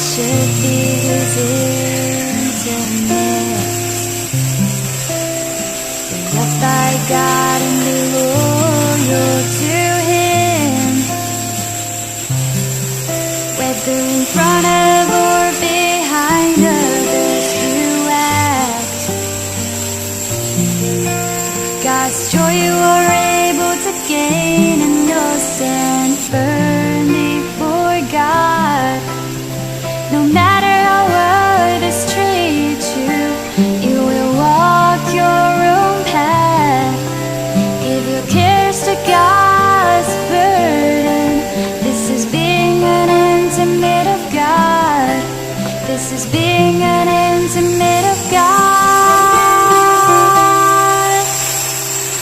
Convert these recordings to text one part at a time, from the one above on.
should be his intimate, loved by God and be loyal to him, whether in front of or behind others you act. God's joy you are able to gain, and you'll stand firm before God. No matter how others treat you, you will walk your own path. Give your cares to God's burden. This is being an intimate of God. This is being an intimate of God.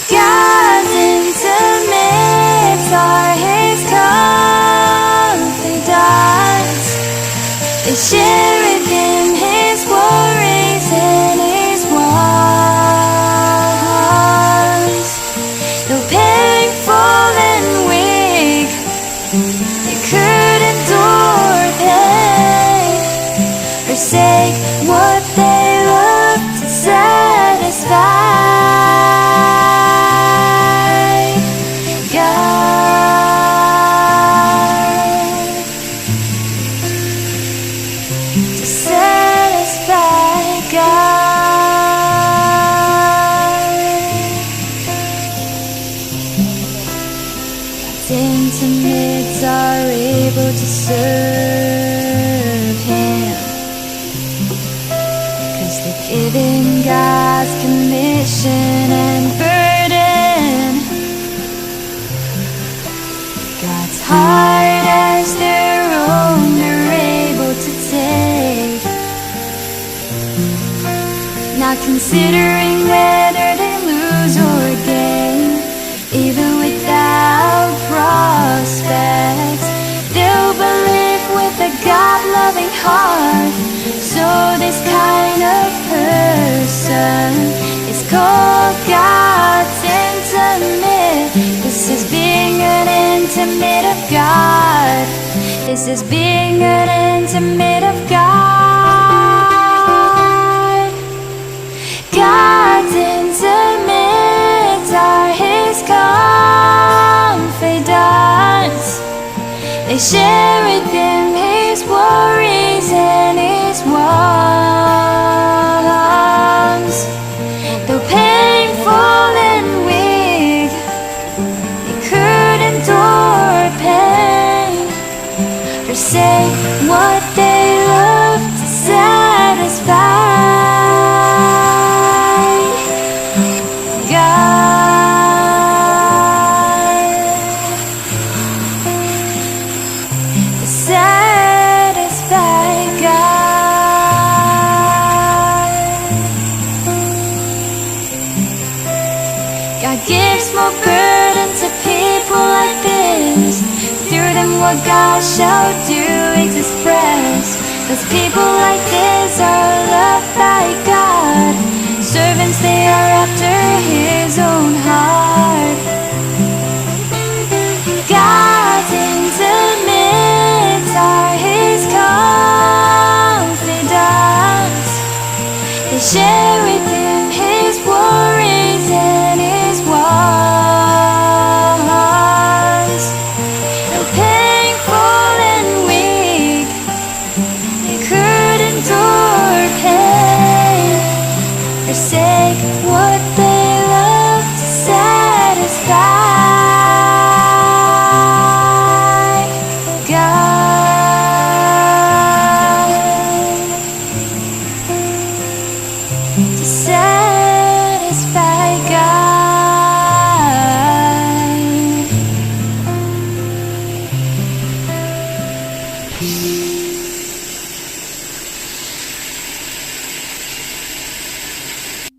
God's intimates are his confidants. They share with him his worries and his wants. Though painful and weak, they could endure pain, forsake what they love to satisfy God, to satisfy God. God's intimates are able to serve him, 'cause they're given God's commission and burden. God's heart as their own, they're able to take, not considering whether they lose or gain. Even without prospects, they'll believe with a God-loving heart. So this kind of person is called God's intimate. This is being an intimate of God. This is being an intimate of God. God's intimates are his confidants. They share with him his worries and his wants. Though painful and weak, they could endure pain, forsake what they love to satisfy God, to satisfy God. God gives more burden to people like this. Through them what God shall do is expressed. 'Cause people like this are loved by God. Servants, they are after his own heart. God's intimates are his confidants. They share with